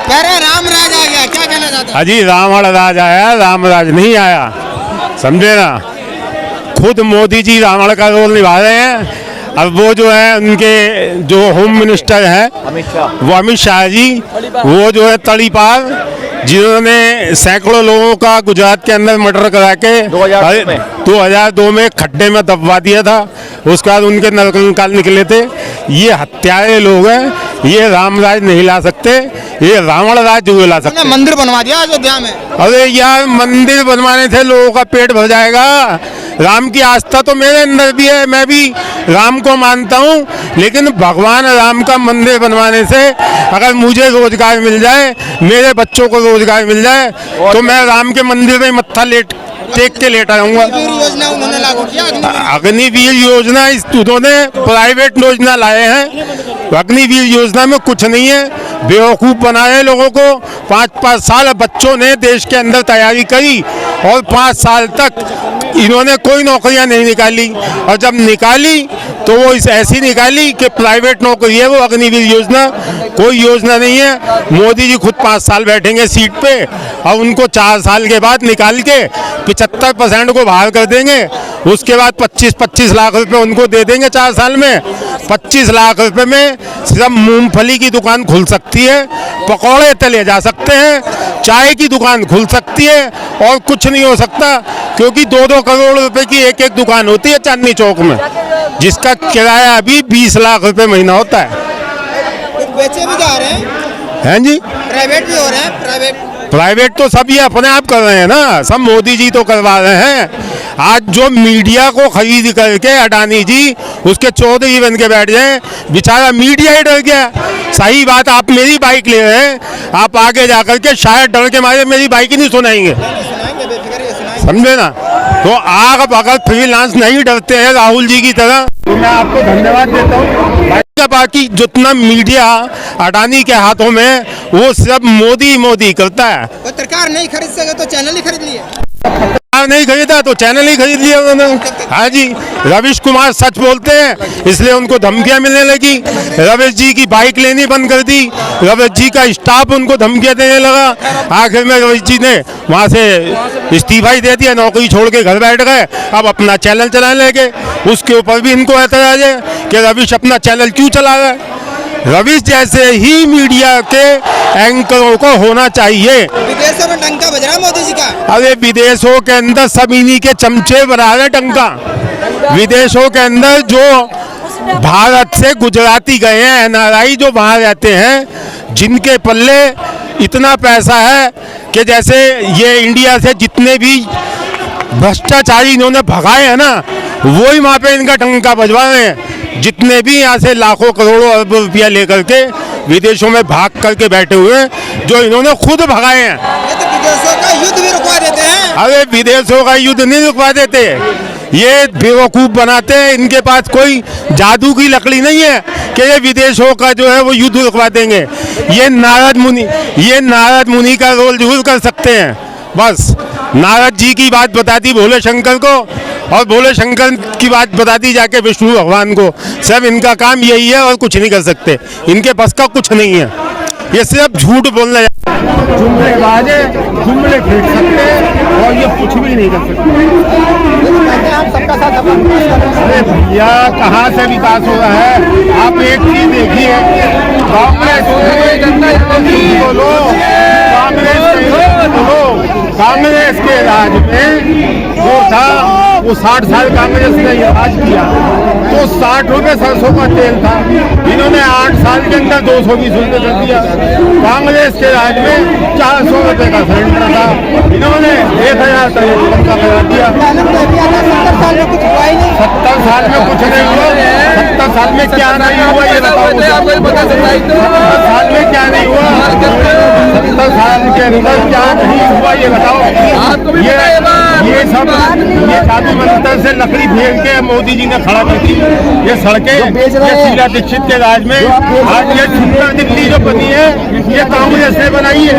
कह रहे रामराज आ गया, क्या कहना चाहते हैं? अजी रावण राज आया, रामराज नहीं आया, समझे ना। खुद मोदी जी रावण का रोल निभा रहे हैं। अब वो जो है उनके जो होम मिनिस्टर हैं वो अमित शाह जी, वो जो है तड़ी पार, जिन्होंने सैकड़ों लोगों का गुजरात के अंदर मर्डर करा के 2002 में खड्डे में दबवा दिया था। उसके बाद उनके नरकंकाल निकले थे। ये हत्यारे लोग हैं, ये रामराज नहीं ला सकते, ये रावण राज जो ला सकते। मंदिर बनवा दिया अयोध्या में। अरे यार मंदिर बनवाने से लोगों का पेट भर जाएगा। राम की आस्था तो मेरे अंदर भी है, मैं भी राम को मानता हूँ, लेकिन भगवान राम का मंदिर बनवाने से अगर मुझे रोजगार मिल जाए, मेरे बच्चों को रोजगार मिल जाए, तो मैं राम के मंदिर में मत्था टेक के लेटा रहूंगा। योजना उन्होंने लागू किया, अग्निवीर योजना उन्होंने प्राइवेट योजना लाए हैं। अग्निवीर योजना में कुछ नहीं है, बेवकूफ़ बनाए लोगों को। 5-5 साल बच्चों ने देश के अंदर तैयारी करी और 5 साल तक इन्होंने कोई नौकरियां नहीं निकाली, और जब निकाली तो वो ऐसी निकाली कि प्राइवेट नौकरी है वो अग्निवीर योजना, कोई योजना नहीं है। मोदी जी खुद 5 साल बैठेंगे सीट पे और उनको 4 साल के बाद निकाल के 75% को बाहर कर देंगे। उसके बाद 25-25 लाख रुपए उनको दे देंगे 4 साल में। 25 लाख रुपए में सिर्फ मूंगफली की दुकान खुल सकती है, पकौड़े तले जा सकते हैं, चाय की दुकान खुल सकती है, और कुछ नहीं हो सकता, क्योंकि 2-2 करोड़ रुपए की एक दुकान होती है चांदनी चौक में, जिसका किराया अभी 20 लाख रुपए महीना होता है। बेचे भी जा रहे हैं जी, प्राइवेट भी हो रहे हैं। प्राइवेट तो सब ये अपने आप कर रहे हैं ना, सब मोदी जी तो करवा रहे हैं। आज जो मीडिया को खरीद करके अडानी जी उसके चौधरी बन के बैठ जाए, बेचारा मीडिया ही डर गया। सही बात, आप मेरी बाइक ले रहे हैं, आप आगे जाकर के शायद डर के मारे मेरी बाइक ही नहीं सुनाएंगे, समझे ना। तो आप अगर फ्रीलांस नहीं डरते हैं राहुल जी की तरह, तो मैं आपको धन्यवाद देता हूँ। बाकी जितना मीडिया अडानी के हाथों में, वो सिर्फ मोदी करता है। पत्रकार नहीं खरीद सके तो चैनल ही खरीद लिए। नहीं खरीदा तो चैनल ही खरीद लिया उन्होंने। हाँ जी, रविश कुमार सच बोलते हैं, इसलिए उनको धमकियां मिलने लगी। रविश जी की बाइक लेनी बंद कर दी, रविश जी का स्टाफ उनको धमकियां देने लगा। आखिर में रविश जी ने वहाँ से इस्तीफा ही दे दिया, नौकरी छोड़ के घर बैठ गए, अब अपना चैनल चलाने लगे। उसके ऊपर भी इनको ऐतराज है कि रविश अपना चैनल क्यों चला रहा है। रविश जैसे ही मीडिया के एंकरों को होना चाहिए। विदेशों में डंका बज रहा है मोदी जी का। अरे विदेशों के अंदर सब इन्हीं के चमचे बना रहे डंका। विदेशों के अंदर जो भारत से गुजराती गए हैं, एनआरआई जो वहाँ रहते हैं, जिनके पल्ले इतना पैसा है कि जैसे ये इंडिया से जितने भी भ्रष्टाचारी इन्होंने भगाए हैं ना, वो ही वहाँ पे इनका डंका बजवा रहे हैं। जितने भी यहाँ से लाखों करोड़ों अरबों रुपया लेकर के विदेशों में भाग करके बैठे हुए हैं, जो इन्होंने खुद भगाए हैं। ये तो विदेशों का युद्ध भी रुकवा देते हैं। अरे विदेशों का युद्ध नहीं रुकवा देते, ये बेवकूफ़ बनाते हैं। इनके पास कोई जादू की लकड़ी नहीं है कि ये विदेशों का जो है वो युद्ध रुकवा देंगे। ये नारद मुनि का रोल जरूर कर सकते हैं। बस नारद जी की बात बता दी भोले शंकर को, और भोले शंकर की बात बता दी जाके विष्णु भगवान को। सब इनका काम यही है और कुछ नहीं कर सकते, इनके बस का कुछ नहीं है। ये सिर्फ झूठ बोलना, जुमलेबाज, जुमले फेंक सकते हैं और ये कुछ भी नहीं कर सकते। अरे भैया कहाँ से विकास हो रहा है? आप एक चीज देखिए, कांग्रेस के राज में जो था वो 60 साल कांग्रेस ने राज किया, तो 60 रुपए सरसों का तेल था, इन्होंने 8 साल के अंदर 220 रुपए कर दिया। कांग्रेस के राज में 400 रुपए का सिलेंडर था, इन्होंने 1000 का करा दिया। 70 साल में कुछ हुआ ही नहीं। 70 साल में कुछ नहीं हुआ। 70 साल में क्या नहीं हुआ ये बताओ। 70 साल में क्या नहीं हुआ? 70 साल के अंदर क्या नहीं हुआ ये बताओ। ये ये सब ये जादू मंत्र से लकड़ी फेंक के मोदी जी ने खड़ा की थी। ये सड़कें ये शीला दीक्षित के राज में आज ये सुंदर दिल्ली जो बनी है ये कांग्रेस ने बनाई है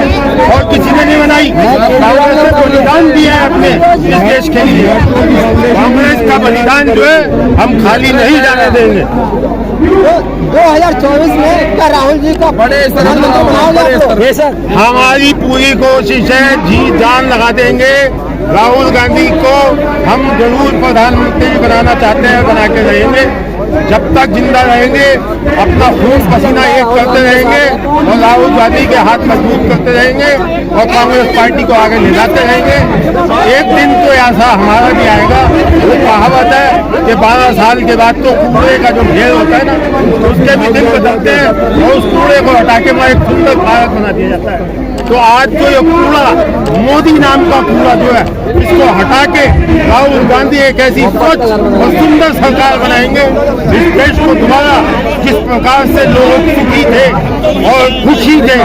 और किसी ने नहीं बनाई। कांग्रेस ने बलिदान दिया है अपने इस देश के लिए। कांग्रेस का बलिदान जो है हम खाली नहीं जाने देंगे। 2024 में क्या राहुल जी का बड़े प्रधानमंत्री बनाओगे? हमारी पूरी कोशिश है, जी जान लगा देंगे। राहुल गांधी को हम जरूर प्रधानमंत्री बनाना चाहते हैं, बना के रहेंगे। जब तक जिंदा रहेंगे अपना खून पसीना एक करते रहेंगे और राहुल गांधी के हाथ मजबूत करते रहेंगे और कांग्रेस पार्टी को आगे ले जाते रहेंगे। एक दिन तो ऐसा हमारा भी आएगा। वो कहावत है कि 12 साल के बाद तो कूड़े का जो ढेर होता है ना उसके भी दिन बदलते हैं और उस कूड़े को हटा के वहाँ एक सुंदर भारत बना दिया जाता है। तो आज जो ये कूड़ा मोदी नाम का कूड़ा जो है इसको हटा के राहुल गांधी एक ऐसी स्वच्छ और सुंदर सरकार बनाएंगे इस देश को दोबारा जिस प्रकार से लोग सुखी थे और खुशी थे,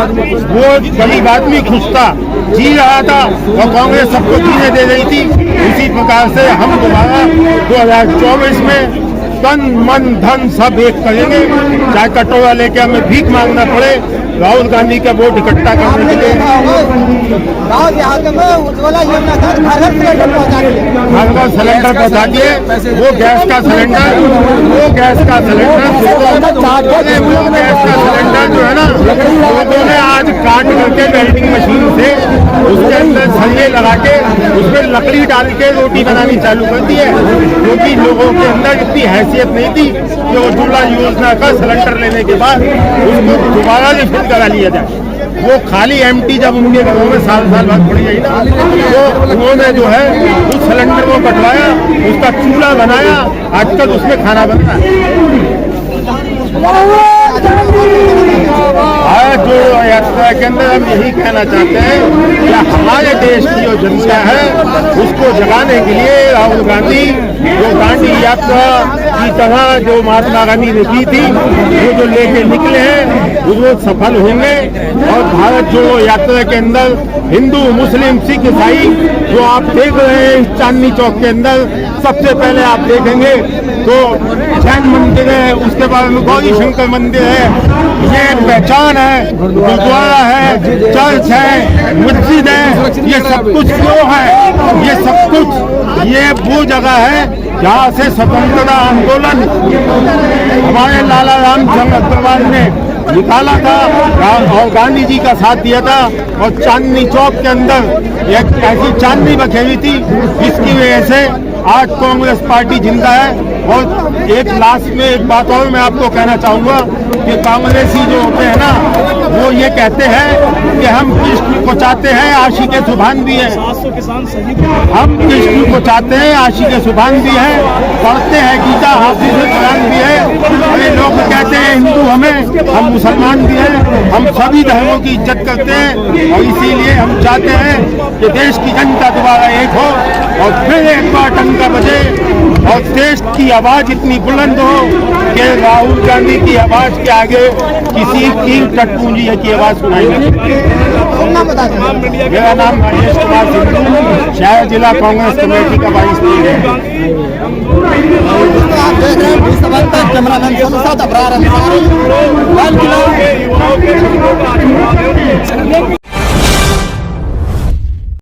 वो गरीब आदमी खुश था, जी रहा था और कांग्रेस सबको जीने दे रही थी। उसी प्रकार से हम दोबारा 2024 में तन मन धन सब एक करेंगे, चाहे कटोरा लेके हमें भीख मांगना पड़े राहुल गांधी का वोट इकट्ठा करने के लिए। गाँव देहात में उज्ज्वला योजना था, घर सिलेंडर पहुँचा पहुँचा दिए। वो गैस का सिलेंडर वो गैस का सिलेंडर जो है ना लोगों ने आज काट करके वेल्डिंग मशीन से उसके अंदर सरिये लगा के उसमें लकड़ी डाल के रोटी बनानी चालू कर दी है, क्योंकि लोगों के अंदर इतनी हैसियत नहीं थी कि उज्ज्वला योजना का सिलेंडर लेने के बाद उसको दोबारा रिफिल करा लिया जाए। वो खाली एमटी जब उनके घरों में साल बाद पड़ी गई ना तो उन्होंने जो है उस सिलेंडर को कटवाया, उसका चूल्हा बनाया, आजकल उसमें खाना बनता है। आज जो यात्रा के अंदर हम यही कहना चाहते हैं कि हमारे देश की जो जनता है उसको जगाने के लिए राहुल गांधी जो दांडी यात्रा की तरह जो महात्मा गांधी ने की थी वो जो लेके निकले हैं वो सफल होंगे। और भारत जोड़ो यात्रा के अंदर हिंदू मुस्लिम सिख ईसाई जो आप देख रहे हैं चांदनी चौक के अंदर, सबसे पहले आप देखेंगे तो जैन मंदिर है, उसके बाद में गौरी शंकर मंदिर है, ये पहचान है, गुरुद्वारा है, चर्च है, मस्जिद है, ये सब कुछ क्यों है? ये सब कुछ ये वो जगह है जहाँ से स्वतंत्रता आंदोलन हमारे लाला रामचंद्र अग्रवाल ने निकाला था और गांधी जी का साथ दिया था। और चांदनी चौक के अंदर एक ऐसी चांदनी बखेरी थी जिसकी वजह से आज कांग्रेस पार्टी जिंदा है। और एक लास्ट में एक बात और मैं आपको कहना चाहूँगा कि कांग्रेसी जो होते हैं ना वो ये कहते हैं कि हम कृष्ण को चाहते हैं, आशिक़े सुभान भी है। हम कृष्ण को चाहते हैं, आशिक़े सुभान भी है, पढ़ते हैं गीता, हाफिज़ कुरान भी है। अरे लोग कहते हैं हिंदू हमें, हम मुसलमान भी हैं, हम सभी धर्मों की इज्जत करते हैं और इसीलिए हम चाहते हैं कि देश की जनता दोबारा एक हो और फिर एक बार डंका बजे और देश की आवाज इतनी बुलंद हो कि राहुल गांधी की आवाज के आगे किसी की टटपूंजी की आवाज सुनाई नहीं। मेरा नाम राजेश कुमार सिंह, शहर जिला कांग्रेस कमेटी का वाइस प्रेसिडेंट है। कैमरामैन के साथ अबरार अंसारी।